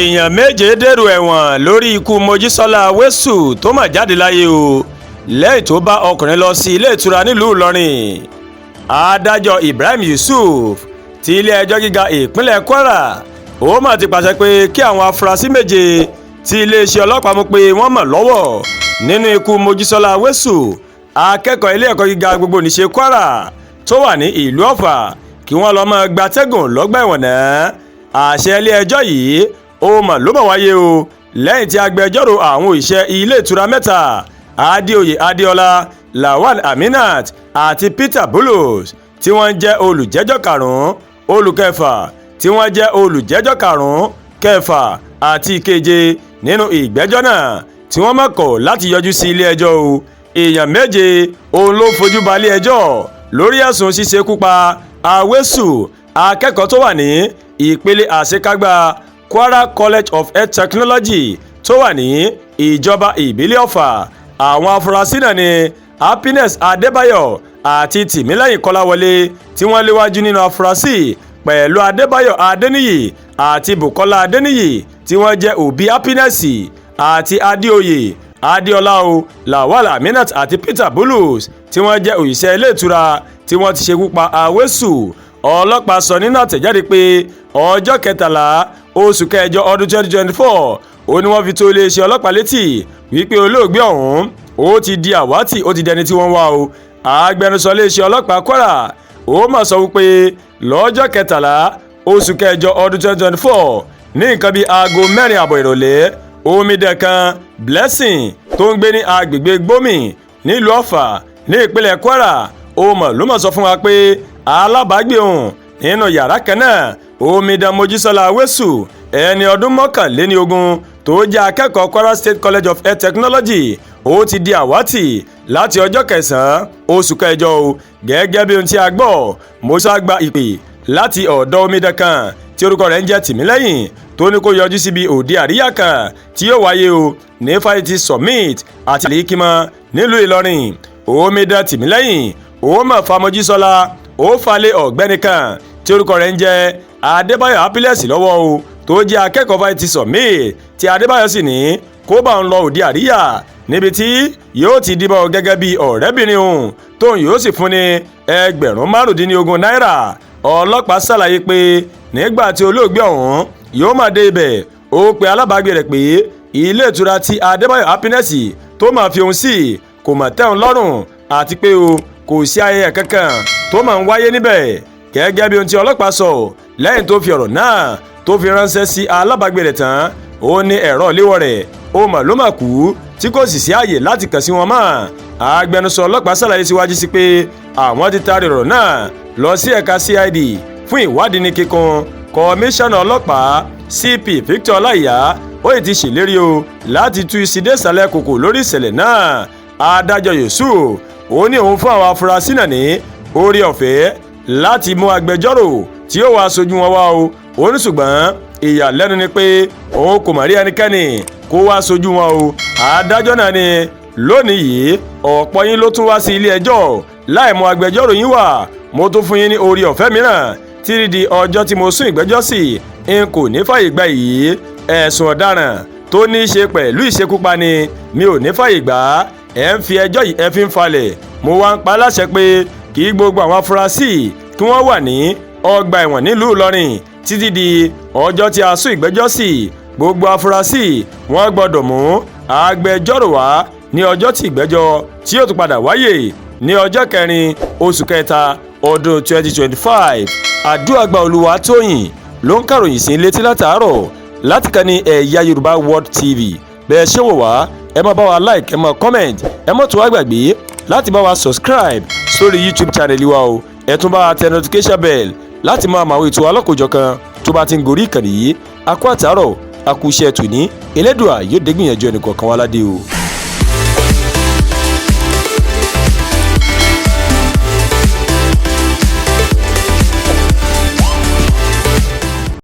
èèyàn méje dèrò ẹ̀wọ̀n lórí ikú Mojísọ́lá Awésù tó mà jáde láyé o lẹ́yìn tó bá ọkùnrin lọ sí ilé ìtura nílùú Ìlọrin. Adájọ́ Ibrahim Yusuf ti ilé-ẹjọ́ gíga ìpínlẹ̀ Kwara ó mà ti pàṣẹ pé kí àwọn afurasí méje tí iléeṣẹ́ ọlọ́pàá mú pé wọ́n mọ̀ lọ́wọ́ nínú ikú Mojísọ́lá Awésù akẹ́kọ̀ọ́ ilé ẹ̀kọ́ gíga gbogbonìṣe Kwara tó wà ní ìlú Ọ̀fà kí wọ́n lọ́ọ́ máa gbatẹ́gùn lọ́gbà ẹ̀wọ̀n náà. Àṣẹ ilé-ẹjọ́ yìí ó mà ló mà wáyé o lẹ́yìn tí agbẹjọ́rò àwọn òṣìṣẹ́ ilé ìtura mẹ́ta Adéoyè Adéọlá, Lawal Aminat àti Peter Bulus tí wọ́n jẹ́ olùjẹ́jọ́ karùn-ún, olùkẹfà tí wọ́n jẹ́ olùjẹ́jọ́ karùn-ún, kẹfà àti keje nínú ìgbẹ́jọ́ náà tí wọ́n mọ̀ kọ̀ láti yọjú sí ilé-ẹjọ́ o. Èèyàn méje òun ló fojú balẹ̀ ẹjọ́ lórí ẹ̀sùn ṣíṣekúpa Awésù akẹ́kọ̀ọ́ tó wà ní ìpele àṣekágbá Kwara College of Health Technology tó wà ní ìjọba ìbílẹ̀ Ọ̀fà. Àwọn afurasí náà ni Happiness Adébáyọ̀ àti Tìmílẹ́yìn Kọ́láwọlé tí wọ́n léwájú nínú afurasí pẹ̀lú Adébáyọ̀ Adéníyì àti Bùkọ́lá Adéníyì tí wọ́n jẹ́ òbí Happiness àti Adéoyè Adéọlá o, Lawal Aminat àti Peter Bulus tí wọ́n jẹ́ òṣìṣẹ́ ilé ìtura tí wọ́n ti ṣekú pa Awésù. Ọlọ́pàá sọ nínú àtẹ̀jáde pé ọjọ́ 13 oṣù kẹjọ ọdún 2024 ó ní wọ́n fi tó iléeṣẹ́ ọlọ́pàá létí wípé olóògbé ọ̀hún ó ti di àwátì, ó ti dẹni tí wọ́n wá o. Agbẹnusọ iléeṣẹ́ ọlọ́pàá Kwara ó mà sọ wípé lọ́jọ́ 13 oṣù kẹjọ ọdún 2024 ní nǹkan bíi aago 4 àbọ̀ ìrọ̀lẹ́ omidan kan Blessing tó ń gbé ní agbègbè Gbómì nílùú Ọ̀fà ní ìpínlẹ̀ Kwara ó mà ló mà sọ fún wa pé alábàágbé òun nínú yàrá kan náà omidan Mojísọ́lá Awésù ẹni ọdún 21 tó jẹ́ akẹ́kọ̀ọ́ Kwara State College of Health Technology ó ti di àwátì láti ọjọ́ 9 oṣù kẹjọ o. Gẹ́gẹ́ bí ohun tí a gbọ́, Musa gba ìpè láti ọ̀dọ̀ omidan kan tí orúkọ rẹ̀ ń jẹ́ Tìmílẹ́yìn tó ní kó yọjú síbi òde àríyá kan tí yóò wáyé o ní Fáyítì Summit àti Àlìkímọ̀ nílùú Ìlọrin. Omidan Tìmílẹ́yìn ó mà fa Mojísọ́lá ó falẹ̀ ọ̀gbẹ́ni kan tí orúkọ rẹ̀ ń jẹ́ Adébáyọ̀ Happiness lọ́wọ́ o tó jẹ́ akẹ́kọ̀ọ́ Fáyítì Summit tí Adébáyọ̀ sì ní kó bá ń lọ òde àríyá níbi tí yóò ti dìbò gẹ́gẹ́ bí ọ̀rẹ́bìnrin òun tóun yóò sì fún ní $15,000 náírà. Ọlọ́pàá ṣàlàyé pé nígbà tí olóògbé ọ̀hún yóò máa dé ibẹ̀ ó pe alábàágbé rẹ̀ pé ilé ìtura tí Adébáyọ̀ Happiness tó máa fi òun sí kò mà tẹ́ òun lọ́rùn àti pé o kò sí ayẹyẹ kankan tó máa ń wáyé níbẹ̀. Gẹ́gẹ́ bí ohun tí ọlọ́pàá sọ lẹ́yìn tó fi ọ̀rọ̀ náà tó fi ránṣẹ́ sí alábàágbé rẹ̀ tán ó ní ẹ̀rọ léwọ́ rẹ̀ ó mà ló mà kú tí kò sì sí ààyè láti kàn sí wọn mọ́. Agbẹnusọ ọlọ́pàá ṣàlàyé síwájú sí pé àwọn ti taari ọ̀rọ̀ náà lọ sí ẹ̀ka CID fún ìwádìí ní kíkún. Kọmíṣánná ọlọ́pàá CP Victor Ọláìyá ó ti ṣèlérí o láti tú ìsídé ìsàlẹ̀ kòkò lórí ìṣẹ̀lẹ̀ náà. Adájọ́ Yusuf ó ní òun fún àwọn afurasí náà ní orí ọ̀fẹ́ láti mú agbẹjọ́rò tí ó wá aṣojú wọn wá o. Ó ní ṣùgbọ́n ìyàlẹ́nu ni pé òun kò mà rí ẹnikẹ́ni kó wá aṣojú wọn o. Adájọ́ náà ní lónìí yìí ọ̀pọ̀ yín ló tún wá sí ilé ẹjọ́ láì mú agbẹjọ́rò yín wá, mo tún fún yín ní orí ọ̀fẹ́ mìíràn títí di ọjọ́ tí mo sún ìgbẹ́jọ́ sí n kò ní fàyè gba èyí. Ẹ̀sùn ọ̀daràn tó ní í ṣe pẹ̀lú ìṣekúpani mi ò ní fàyè gbà. Ẹ ń fi ẹjọ́ yìí ẹ fi ń falẹ̀. Mo wá ń pa láṣẹ pé kí gbogbo àwọn afurasí kí wọ́n wà ní ọgbà ẹ̀wọ̀n nílùú Ìlọrin títí di ọjọ́ tí a sún ìgbẹ́jọ́ sí. Gbogbo afurasí wọ́n gbọ́dọ̀ mú agbẹjọ́rò wá ní ọjọ́ tí ìgbẹ́jọ́ tí yóò tún padà wáyé ní ọjọ́ 4 oṣù kẹta ọdún 2025. Àdúràgbà Olúwatóyìn ló ń kàròyìn sí létí látàárọ̀ láti kàn ní Ẹ̀yà Yorùbá World TV. Bẹ́ẹ̀ ṣé wò wá ẹ máa bá wa like ẹ máa comment ẹ má tún wá gbàgbé láti bá wa subscribe sórí YouTube channel wa o. Ẹ tún bá wa tẹ notification bell láti máa máa wo ètò alákòjọkan tó bá ti ń gorí ìkànnì yìí. A kú àtàárọ̀ a kú iṣẹ́ tòní Elédùà yóò dégbìyànjú ẹnì kọ̀ọ̀kan wá ládé o.